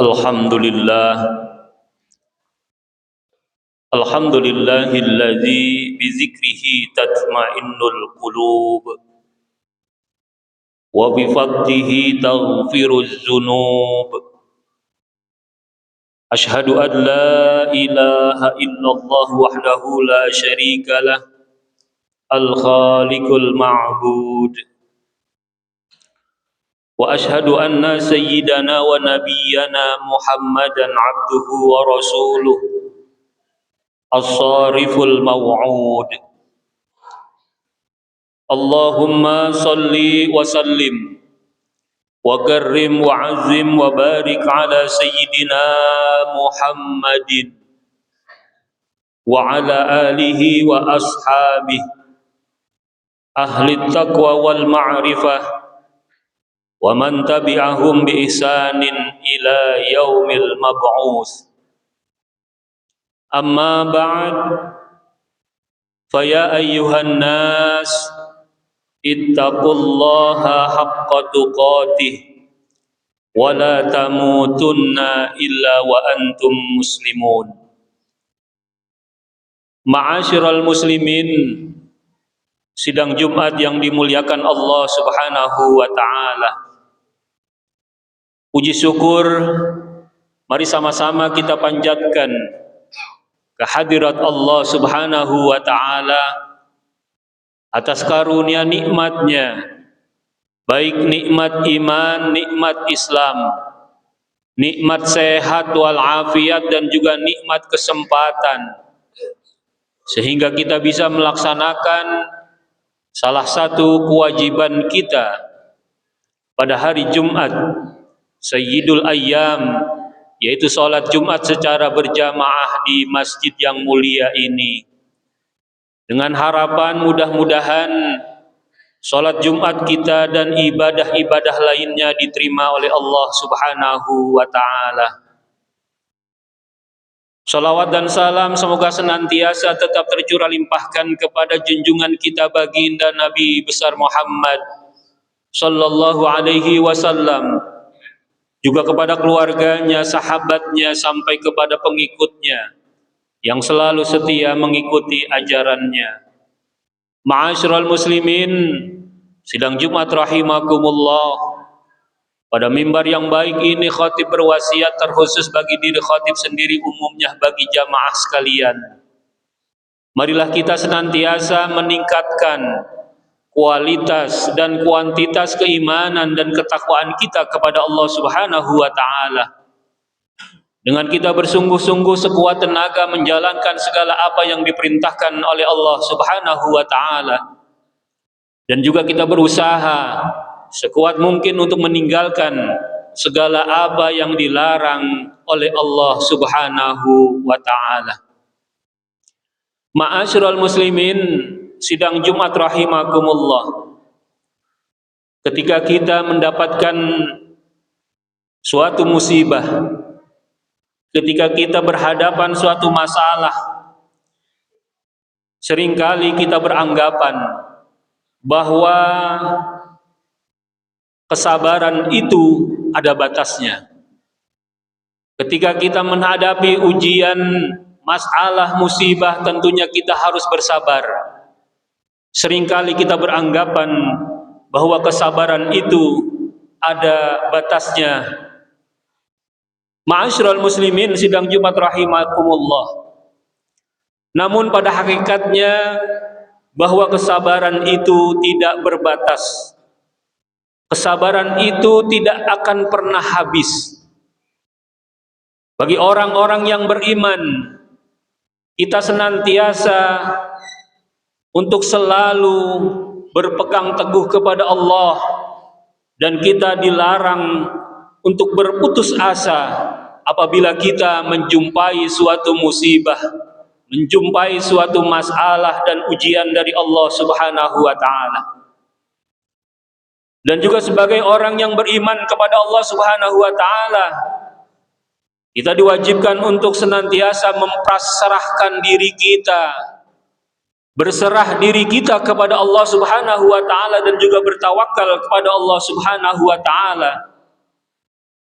Alhamdulillah, alhamdulillahilladzi bizikrihi tatma'innul qulub wa bifadlihi taghfiruz dzunub. Ashhadu an la ilaha illallah wahdahu la syarika lah, al-khaliqul ma'bud. Wa ashhadu anna sayyidana wa nabiyyana Muhammadan abduhu wa rasuluh as-sariful maw'ud. Allahumma salli wa sallim wa karrim wa azim wa barik ala sayyidina Muhammadin wa ala alihi wa ashabihi ahli taqwa wal ma'rifah wa man tabi'ahum bi ihsanin ila yaumil mab'us. Amma ba'd, faya ayyuhan nas ittaqullaha haqqa tuqatih wa la tamutunna illa wa antum muslimun. Ma'asyiral muslimin, sidang Jumat yang dimuliakan Allah Subhanahu wa taala. Puji syukur mari sama-sama kita panjatkan kehadirat Allah Subhanahu wa taala atas karunia nikmatnya, baik nikmat iman, nikmat Islam, nikmat sehat wal afiat, dan juga nikmat kesempatan, sehingga kita bisa melaksanakan salah satu kewajiban kita pada hari Jumat, Sayyidul Ayyam, yaitu sholat Jumat secara berjamaah di masjid yang mulia ini. Dengan harapan mudah-mudahan sholat Jumat kita dan ibadah-ibadah lainnya diterima oleh Allah Subhanahu wa ta'ala. Salawat dan salam semoga senantiasa tetap tercurah limpahkan kepada junjungan kita baginda Nabi besar Muhammad sallallahu alaihi wasallam, juga kepada keluarganya, sahabatnya, sampai kepada pengikutnya yang selalu setia mengikuti ajarannya. Ma'asyiral muslimin, sidang Jumat rahimakumullah. Pada mimbar yang baik ini khatib berwasiat terkhusus bagi diri khatib sendiri, umumnya bagi jamaah sekalian. Marilah kita senantiasa meningkatkan kualitas dan kuantitas keimanan dan ketakwaan kita kepada Allah Subhanahu wa taala. Dengan kita bersungguh-sungguh sekuat tenaga menjalankan segala apa yang diperintahkan oleh Allah Subhanahu wa taala, dan juga kita berusaha sekuat mungkin untuk meninggalkan segala apa yang dilarang oleh Allah Subhanahu wa taala. Ma'asyiral muslimin, sidang Jumat rahimakumullah. Ketika kita mendapatkan suatu musibah, ketika kita berhadapan suatu masalah, seringkali kita beranggapan bahwa kesabaran itu ada batasnya. Ketika kita menghadapi ujian, masalah, musibah, tentunya kita harus bersabar. Seringkali kita beranggapan bahwa kesabaran itu ada batasnya. Ma'asyiral muslimin, sidang Jumat rahimakumullah. Namun pada hakikatnya bahwa kesabaran itu tidak berbatas. Kesabaran itu tidak akan pernah habis. Bagi orang-orang yang beriman, kita senantiasa untuk selalu berpegang teguh kepada Allah, dan kita dilarang untuk berputus asa apabila kita menjumpai suatu musibah, menjumpai suatu masalah dan ujian dari Allah Subhanahu wa taala. Dan juga sebagai orang yang beriman kepada Allah Subhanahu wa taala, kita diwajibkan untuk senantiasa mempasrahkan diri kita, berserah diri kita kepada Allah Subhanahu wa taala, dan juga bertawakal kepada Allah Subhanahu wa taala.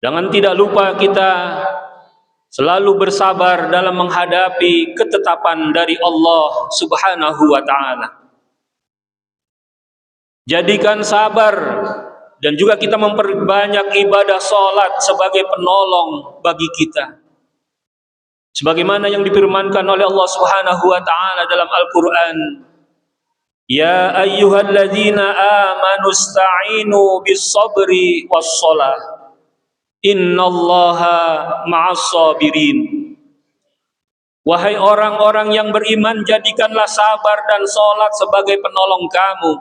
Dengan tidak lupa kita selalu bersabar dalam menghadapi ketetapan dari Allah Subhanahu wa ta'ala. Jadikan sabar dan juga kita memperbanyak ibadah salat sebagai penolong bagi kita. Sebagaimana yang difirmankan oleh Allah Subhanahu wa ta'ala dalam Al-Qur'an, ya ayyuhalladzina amanu ista'inu bis-sabri was-shalah innallaha ma'as-sabirin. Wahai orang-orang yang beriman, jadikanlah sabar dan salat sebagai penolong kamu.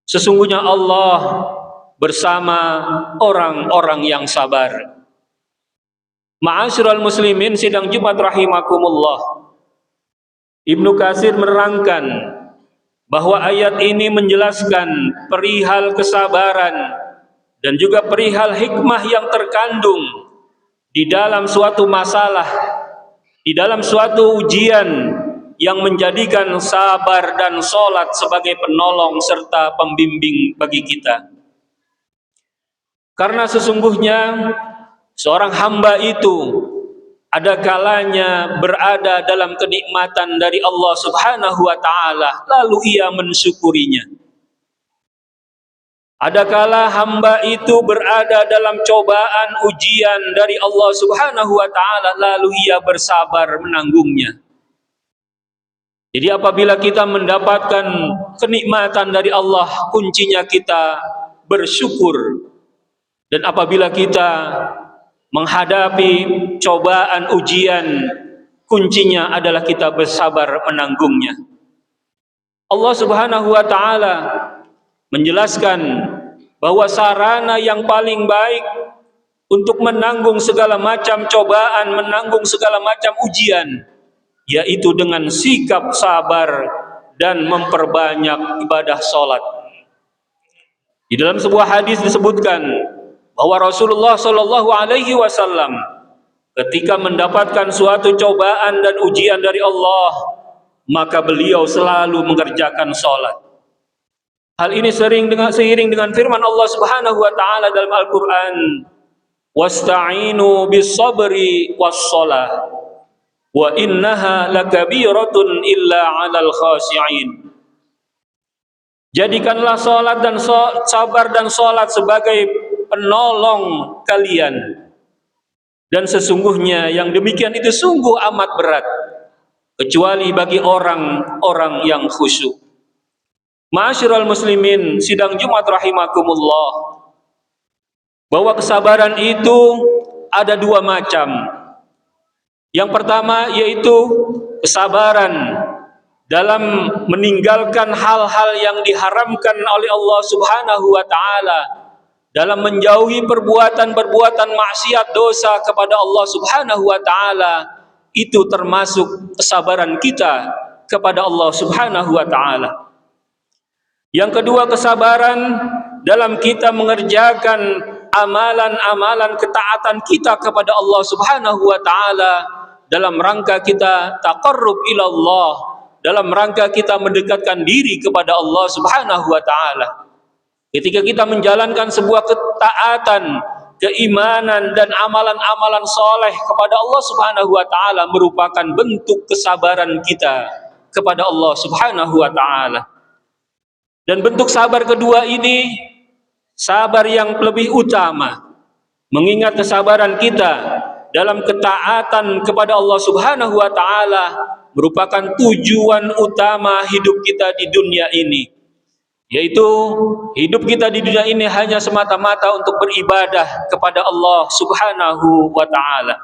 Sesungguhnya Allah bersama orang-orang yang sabar. Ma'asyiral muslimin sidang Jumat rahimakumullah. Ibnu Katsir menerangkan bahwa ayat ini menjelaskan perihal kesabaran dan juga perihal hikmah yang terkandung di dalam suatu masalah, di dalam suatu ujian yang menjadikan sabar dan salat sebagai penolong serta pembimbing bagi kita. Karena sesungguhnya seorang hamba itu ada kalanya berada dalam kenikmatan dari Allah Subhanahu wa ta'ala, lalu ia mensyukurinya. Ada kala hamba itu berada dalam cobaan ujian dari Allah Subhanahu wa ta'ala, lalu ia bersabar menanggungnya. Jadi apabila kita mendapatkan kenikmatan dari Allah, kuncinya kita bersyukur. Dan apabila kita menghadapi cobaan ujian, kuncinya adalah kita bersabar menanggungnya. Allah Subhanahu wa ta'ala menjelaskan bahwa sarana yang paling baik untuk menanggung segala macam cobaan, menanggung segala macam ujian, yaitu dengan sikap sabar dan memperbanyak ibadah salat. Di dalam sebuah hadis disebutkan bahwa Rasulullah Shallallahu Alaihi Wasallam ketika mendapatkan suatu cobaan dan ujian dari Allah, maka beliau selalu mengerjakan salat. Hal ini seiring dengan firman Allah Subhanahu wa taala dalam Al-Qur'an, "Wasta'inu bis-sabri was-shalah wa innaha lakabiratun illa 'alal khashi'in." Jadikanlah salat dan sabar dan salat sebagai penolong kalian, dan sesungguhnya yang demikian itu sungguh amat berat kecuali bagi orang-orang yang khusyuk. Ma'asyiral muslimin sidang Jumat rahimakumullah, bahwa kesabaran itu ada dua macam. Yang pertama yaitu kesabaran dalam meninggalkan hal-hal yang diharamkan oleh Allah Subhanahu wa ta'ala, dalam menjauhi perbuatan-perbuatan maksiat dosa kepada Allah Subhanahu wa ta'ala. Itu termasuk kesabaran kita kepada Allah Subhanahu wa ta'ala. Yang kedua, kesabaran dalam kita mengerjakan amalan-amalan ketaatan kita kepada Allah Subhanahu wa ta'ala, dalam rangka kita taqarrub ila Allah, dalam rangka kita mendekatkan diri kepada Allah Subhanahu wa ta'ala. Ketika kita menjalankan sebuah ketaatan, keimanan dan amalan-amalan soleh kepada Allah Subhanahu wa ta'ala merupakan bentuk kesabaran kita kepada Allah Subhanahu wa ta'ala. Dan bentuk sabar kedua ini, sabar yang lebih utama, mengingat kesabaran kita dalam ketaatan kepada Allah Subhanahu wa ta'ala merupakan tujuan utama hidup kita di dunia ini, yaitu hidup kita di dunia ini hanya semata-mata untuk beribadah kepada Allah Subhanahu wa ta'ala.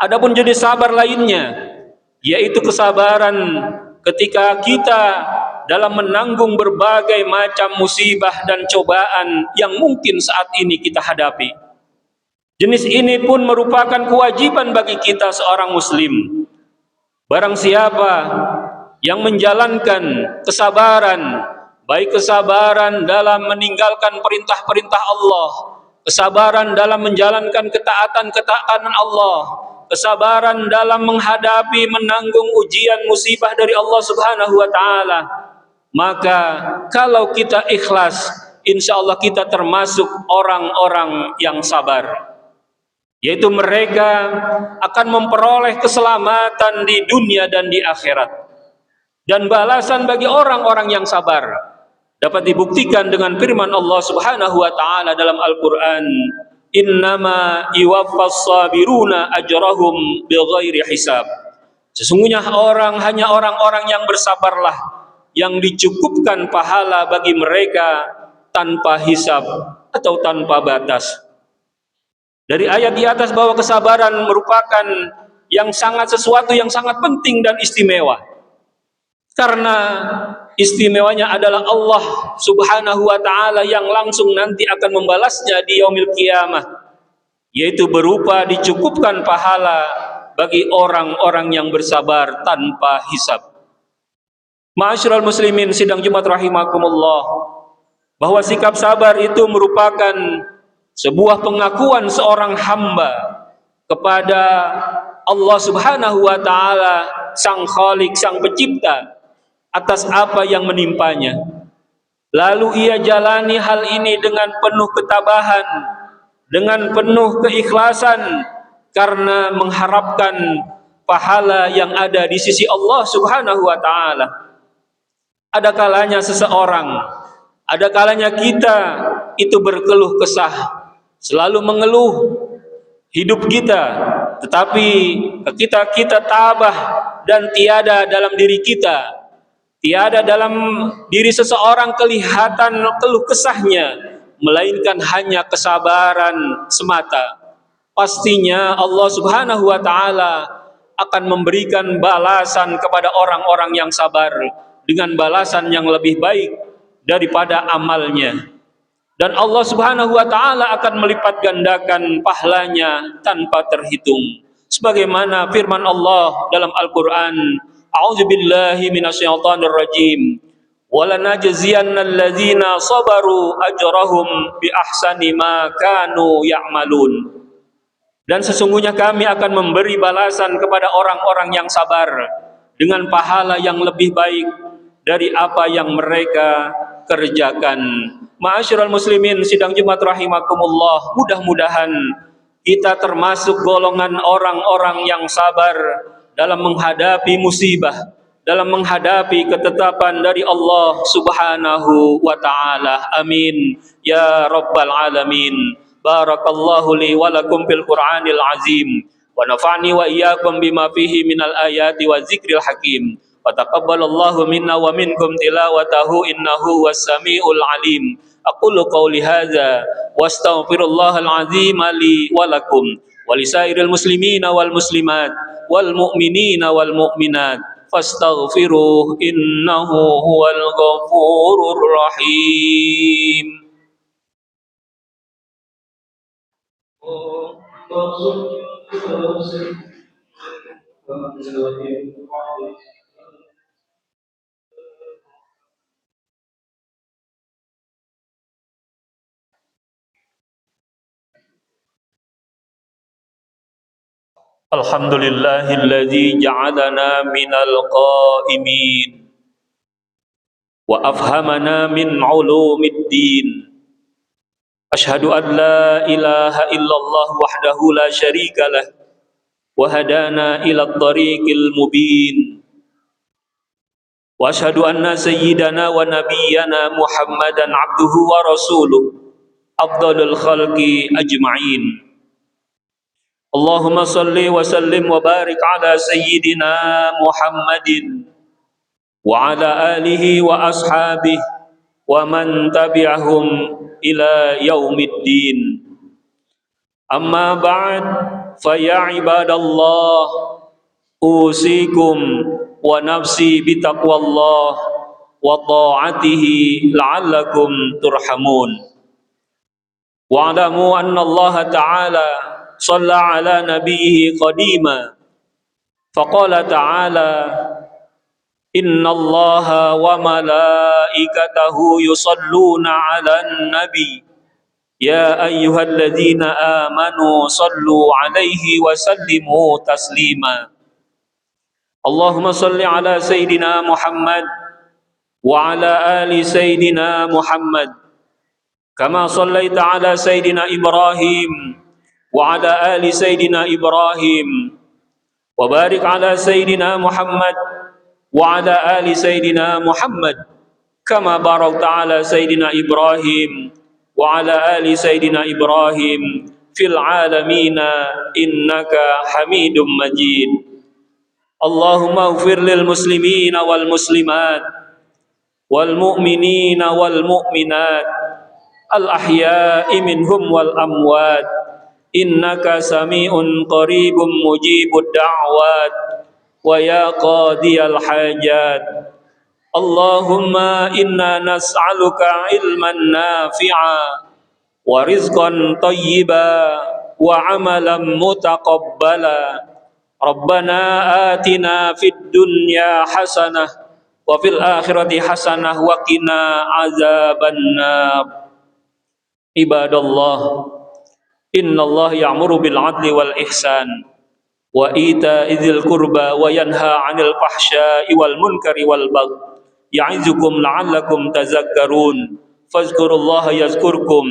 Adapun jenis sabar lainnya, yaitu kesabaran ketika kita dalam menanggung berbagai macam musibah dan cobaan yang mungkin saat ini kita hadapi. Jenis ini pun merupakan kewajiban bagi kita seorang muslim. Barang siapa yang menjalankan kesabaran, baik kesabaran dalam meninggalkan perintah-perintah Allah, kesabaran dalam menjalankan ketaatan-ketaatan Allah, kesabaran dalam menghadapi menanggung ujian musibah dari Allah Subhanahu wa ta'ala, maka kalau kita ikhlas insya Allah kita termasuk orang-orang yang sabar, yaitu mereka akan memperoleh keselamatan di dunia dan di akhirat. Dan balasan bagi orang-orang yang sabar dapat dibuktikan dengan firman Allah Subhanahu wa taala dalam Al-Qur'an, innama yuwaffas sabiruna ajrahum bighairi hisab. Sesungguhnya hanya orang-orang yang bersabarlah yang dicukupkan pahala bagi mereka tanpa hisab atau tanpa batas. Dari ayat di atas bahwa kesabaran merupakan sesuatu yang sangat penting dan istimewa. Karena istimewanya adalah Allah Subhanahu wa taala yang langsung nanti akan membalasnya di yaumil qiyamah, yaitu berupa dicukupkan pahala bagi orang-orang yang bersabar tanpa hisab. Ma'asyiral muslimin sidang Jumat rahimakumullah, bahwa sikap sabar itu merupakan sebuah pengakuan seorang hamba kepada Allah Subhanahu wa taala, Sang Khalik, Sang Pencipta, atas apa yang menimpanya. Lalu ia jalani hal ini dengan penuh ketabahan, dengan penuh keikhlasan, karena mengharapkan pahala yang ada di sisi Allah Subhanahu wa taala. Ada kalanya seseorang, ada kalanya kita itu berkeluh kesah, selalu mengeluh hidup kita, tetapi kita tabah dan tiada dalam diri kita, tiada dalam diri seseorang kelihatan keluh kesahnya, melainkan hanya kesabaran semata. Pastinya Allah Subhanahu wa taala akan memberikan balasan kepada orang-orang yang sabar dengan balasan yang lebih baik daripada amalnya. Dan Allah Subhanahu wa taala akan melipat gandakan pahalanya tanpa terhitung. Sebagaimana firman Allah dalam Al-Qur'an, A'udzu billahi minasyaitonir rajim. Walanajziyannal ladzina sabaru ajrahum bi ahsani ma kanu ya'malun. Dan sesungguhnya kami akan memberi balasan kepada orang-orang yang sabar dengan pahala yang lebih baik dari apa yang mereka kerjakan. Ma'asyiral muslimin sidang Jumat rahimakumullah, mudah-mudahan kita termasuk golongan orang-orang yang sabar dalam menghadapi musibah, dalam menghadapi ketetapan dari Allah Subhanahu wa taala. Amin ya rabbal alamin. Barakallahu li wa lakum fil Qur'anil azim wa nafa'ni wa iyyakum bima fihi minal ayati wa zikril hakim. Wa taqabbalallahu minna wa minkum tilawatahu innahu was-sami'ul alim. Aqulu qawli hadza wa astaghfirullahal azim li wa lakum wa lisairil muslimina wal muslimat wal mu'minina wal mu'minat fastaghfiruh innahu huwal ghafurur rahim. Alhamdulillahilladzi ja'alana minal qa'imin wa afhamana min ulumiddin. Ashhadu an la ilaha illallah wahdahu la syarika lah wa hadana ila at-tariqil mubin. Wa ashhadu anna sayyidana wa nabiyyana Muhammadan abduhu wa rasuluh afdalul khalqi ajma'in. Allahumma salli wa sallim wa barik ala sayyidina Muhammadin wa ala alihi wa ashabihi wa man tabi'ahum ila yaumiddin. Amma ba'd, fa ya ibadallah, usikum wa nafsi bitaqwallah wa ta'atihi la'allakum turhamun. Wa alamu anna Allah ta'ala shalla ala nabiyhi qadima faqala ta'ala inna allaha wa malaikatahu yusalluna 'alan nabi ya ayyuhalladzina amanu sallu 'alaihi wa sallimu taslima. Allahumma salli ala sayyidina Muhammad wa ala ali sayyidina Muhammad كما صليت على سيدنا إبراهيم وعلى آل سيدنا إبراهيم وبارك على سيدنا محمد وعلى آل سيدنا محمد كما باركت على سيدنا إبراهيم وعلى آل سيدنا إبراهيم في العالمين إنك حميد مجيد. اللهم اغفر للمسلمين والمسلمات والمؤمنين والمؤمنات الأحياء منهم والأموات إنك سميع قريب مجيب الدعوات ويا قاضي الحاجات. اللهم إنا نسألك علما نافعا ورزقا طيبا وعملا متقبلا. ربنا آتنا في الدنيا حسنة وفي الآخرة حسنة وقنا عذاب النار. عباد الله، إن الله يأمر بالعدل والإحسان وإيتاء ذي القربى وينهى عن الفحشاء والمنكر والبغي يعظكم لعلكم تذكرون. فاذكروا الله يذكركم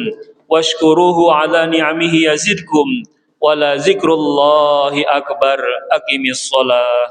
واشكروه على نعمه يزدكم ولذكر الله أكبر. أقم الصلاة.